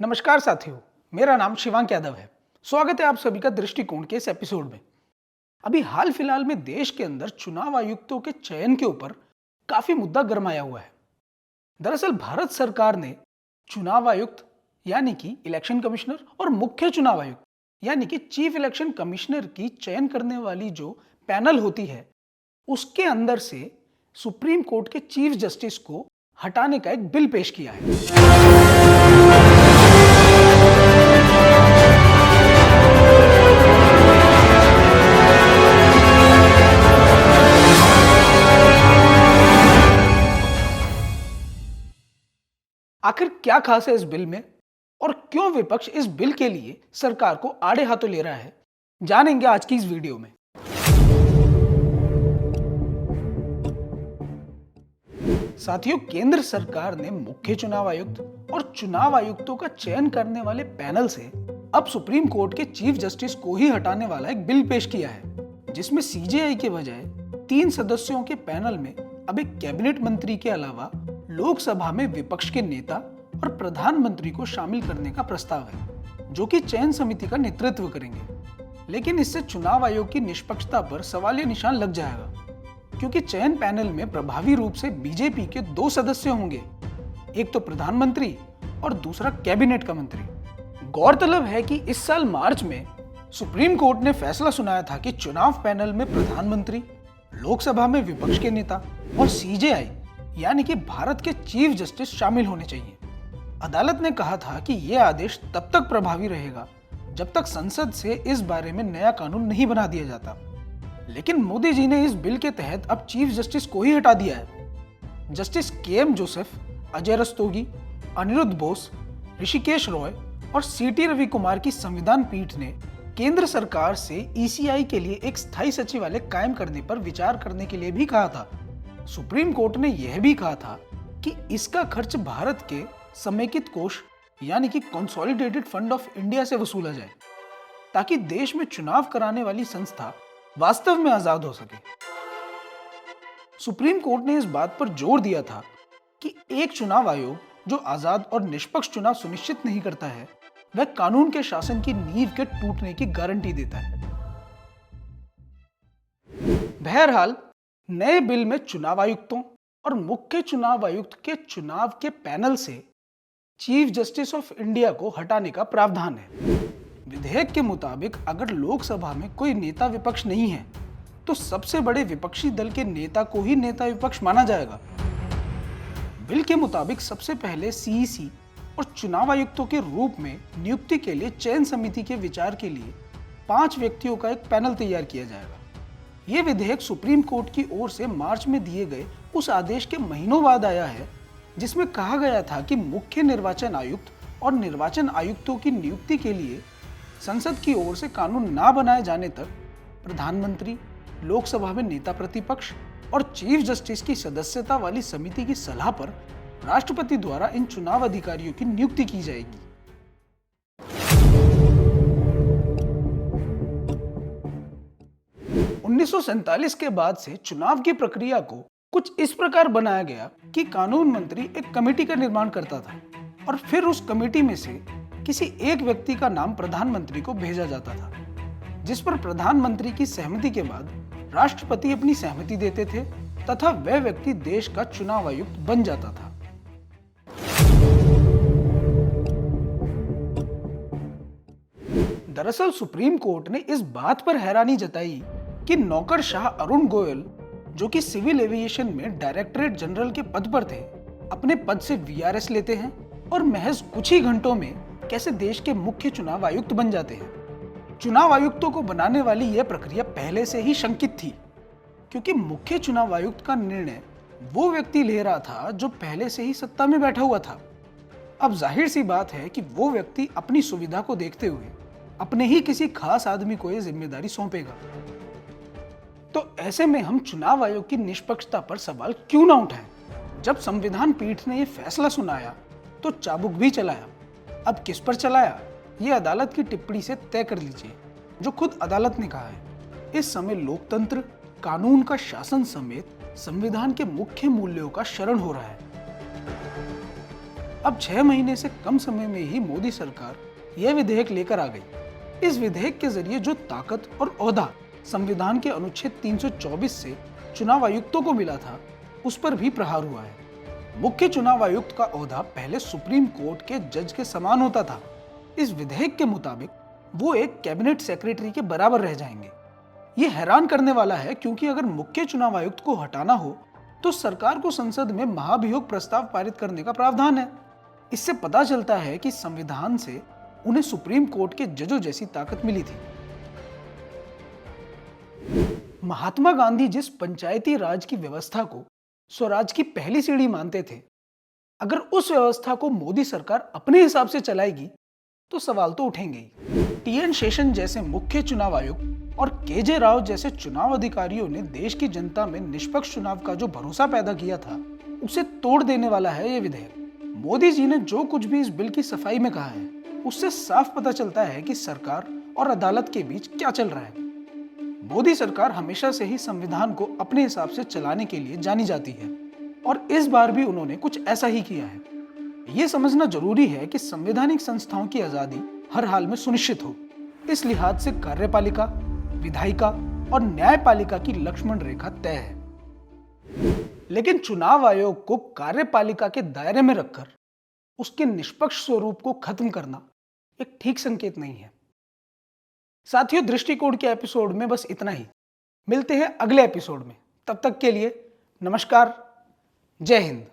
नमस्कार साथियों, मेरा नाम शिवांक यादव है। स्वागत है आप सभी का दृष्टिकोण के इस एपिसोड में। अभी हाल फिलहाल में देश के अंदर चुनाव आयुक्तों के चयन के ऊपर काफी मुद्दा गरमाया हुआ है। दरअसल भारत सरकार ने चुनाव आयुक्त यानी कि इलेक्शन कमिश्नर और मुख्य चुनाव आयुक्त यानी कि चीफ इलेक्शन कमिश्नर की चयन करने वाली जो पैनल होती है, उसके अंदर से सुप्रीम कोर्ट के चीफ जस्टिस को हटाने का एक बिल पेश किया है। आखिर क्या खास है इस बिल में और क्यों विपक्ष इस बिल के लिए सरकार को आड़े हाथों ले रहा है, जानेंगे आज की इस वीडियो में। साथियों, केंद्र सरकार ने मुख्य चुनाव आयुक्त और चुनाव आयुक्तों का चयन करने वाले पैनल से अब सुप्रीम कोर्ट के चीफ जस्टिस को ही हटाने वाला एक बिल पेश किया है, जिसमें सीजेआई के बजाय 3 सदस्यों के पैनल में अब एक कैबिनेट मंत्री के अलावा लोकसभा में विपक्ष के नेता और प्रधानमंत्री को शामिल करने का प्रस्ताव है, जो कि चयन समिति का नेतृत्व करेंगे। लेकिन इससे चुनाव आयोग की निष्पक्षता पर सवालिया निशान लग जाएगा, क्योंकि चयन पैनल में प्रभावी रूप से बीजेपी के 2 सदस्य होंगे, एक तो प्रधानमंत्री और दूसरा कैबिनेट का मंत्री। गौरतलब है कि इस साल मार्च में सुप्रीम कोर्ट ने फैसला सुनाया था कि चुनाव पैनल में प्रधानमंत्री, लोकसभा में विपक्ष के नेता और सीजेआई यानी कि भारत के चीफ जस्टिस शामिल होने चाहिए। अदालत ने कहा था कि यह आदेश तब तक प्रभावी रहेगा जब तक संसद से इस बारे में नया कानून नहीं बना दिया जाता। लेकिन मोदी जी ने इस बिल के तहत अब चीफ जस्टिस को ही हटा दिया है। Justice K M. Joseph, Ajay Rastogi, Aniruddha Bose, Rishikesh Roy और सी.टी. रवि कुमार की संविधान पीठ ने केंद्र सरकार से ईसीआई के लिए एक स्थायी सचिवालय कायम करने पर विचार करने के लिए भी कहा था। सुप्रीम कोर्ट ने यह भी कहा था कि इसका खर्च भारत के समेकित कोष यानी कि कंसोलिडेटेड फंड ऑफ इंडिया से वसूला जाए, ताकि देश में चुनाव कराने वाली संस्था वास्तव में आजाद हो सके। सुप्रीम कोर्ट ने इस बात पर जोर दिया था कि एक चुनाव आयोग जो आजाद और निष्पक्ष चुनाव सुनिश्चित नहीं करता है, वह कानून के शासन की नींव के टूटने की गारंटी देता है। बहरहाल, नए बिल में चुनाव आयुक्तों और मुख्य चुनाव आयुक्त के चुनाव के पैनल से चीफ जस्टिस ऑफ इंडिया को हटाने का प्रावधान है। विधेयक के मुताबिक अगर लोकसभा में कोई नेता विपक्ष नहीं है, तो सबसे बड़े विपक्षी दल के नेता को ही नेता विपक्ष माना जाएगा। बिल के मुताबिक सबसे पहले सीईसी और चुनाव आयुक्तों के रूप में नियुक्ति के लिए चयन समिति के विचार के लिए 5 व्यक्तियों का एक पैनल तैयार किया जाएगा। यह विधेयक सुप्रीम कोर्ट की ओर से मार्च में दिए गए उस आदेश के महीनों बाद आया है, जिसमें कहा गया था कि मुख्य निर्वाचन आयुक्त और निर्वाचन आयुक्तों की नियुक्ति के लिए संसद की ओर से कानून ना बनाए जाने तक प्रधानमंत्री, लोकसभा में नेता प्रतिपक्ष और चीफ जस्टिस की सदस्यता वाली समिति की सलाह पर राष्ट्रपति द्वारा इन चुनाव अधिकारियों की नियुक्ति की जाएगी। उन्नीस के बाद से चुनाव की प्रक्रिया को कुछ इस प्रकार बनाया गया कि कानून मंत्री एक कमेटी का निर्माण करता था और फिर उस कमेटी में से किसी एक व्यक्ति का नाम प्रधानमंत्री को भेजा जाता था, जिस पर प्रधानमंत्री की सहमति के बाद राष्ट्रपति अपनी सहमति देते थे तथा वह व्यक्ति देश का चुनाव आयुक्त बन जाता था। दरअसल सुप्रीम कोर्ट ने इस बात पर हैरानी जताई कि नौकरशाह अरुण गोयल, जो कि सिविल एविएशन में डायरेक्टरेट जनरल के पद पर थे, अपने पद से वीआरएस लेते हैं और महज कुछ ही घंटों में कैसे देश के मुख्य चुनाव आयुक्त बन जाते हैं। चुनाव आयुक्तों को बनाने वाली यह प्रक्रिया पहले से ही शंकित थी, क्योंकि मुख्य चुनाव आयुक्त का निर्णय वो व्यक्ति ले रहा था जो पहले से ही सत्ता में बैठा हुआ था। अब जाहिर सी बात है कि वो व्यक्ति अपनी सुविधा को देखते हुए अपने ही किसी खास आदमी को यह जिम्मेदारी सौंपेगा। तो ऐसे में हम चुनाव आयोग की निष्पक्षता पर सवाल क्यों ना उठाएं? जब संविधान पीठ ने यह फैसला सुनाया तो चाबुक भी चलाया। अब किस पर चलाया, यह अदालत की टिप्पणी से तय कर लीजिए, जो खुद अदालत ने कहा है। इस समय लोकतंत्र, कानून का शासन समेत संविधान के मुख्य मूल्यों का शरण हो रहा है। अब 6 महीने से कम समय में ही मोदी सरकार यह विधेयक लेकर आ गई। इस विधेयक के जरिए जो ताकत और ओहदा संविधान के अनुच्छेद 324 से चुनाव आयुक्तों को मिला था, उस पर भी प्रहार हुआ है। मुख्य चुनाव आयुक्त का ओहदा पहले सुप्रीम कोर्ट के जज के समान होता था। इस विधेयक के मुताबिक वो एक कैबिनेट सेक्रेटरी के बराबर रह जाएंगे। ये हैरान करने वाला है, क्योंकि अगर मुख्य चुनाव आयुक्त को हटाना हो तो सरकार को संसद में महाभियोग प्रस्ताव पारित करने का प्रावधान है। इससे पता चलता है कि संविधान से उन्हें सुप्रीम कोर्ट के जजों जैसी ताकत मिली थी। महात्मा गांधी जिस पंचायती राज की व्यवस्था को स्वराज की पहली सीढ़ी मानते थे, अगर उस व्यवस्था को मोदी सरकार अपने हिसाब से चलाएगी तो सवाल तो उठेंगे ही। टीएन शेषन जैसे मुख्य चुनाव आयुक्त और केजे राव जैसे चुनाव अधिकारियों ने देश की जनता में निष्पक्ष चुनाव का जो भरोसा पैदा किया था, उसे तोड़ देने वाला है ये विधेयक। मोदी जी ने जो कुछ भी इस बिल की सफाई में कहा है, उससे साफ पता चलता है कि सरकार और अदालत के बीच क्या चल रहा है। मोदी सरकार हमेशा से ही संविधान को अपने हिसाब से चलाने के लिए जानी जाती है, और इस बार भी उन्होंने कुछ ऐसा ही किया है। ये समझना जरूरी है कि संवैधानिक संस्थाओं की आजादी हर हाल में सुनिश्चित हो। इस लिहाज से कार्यपालिका, विधायिका और न्यायपालिका की लक्ष्मण रेखा तय है। लेकिन चुनाव आयोग को कार्यपालिका के दायरे में रखकर उसके निष्पक्ष स्वरूप को खत्म करना एक ठीक संकेत नहीं है। साथियों, दृष्टिकोण के एपिसोड में बस इतना ही। मिलते हैं अगले एपिसोड में। तब तक के लिए नमस्कार। जय हिंद।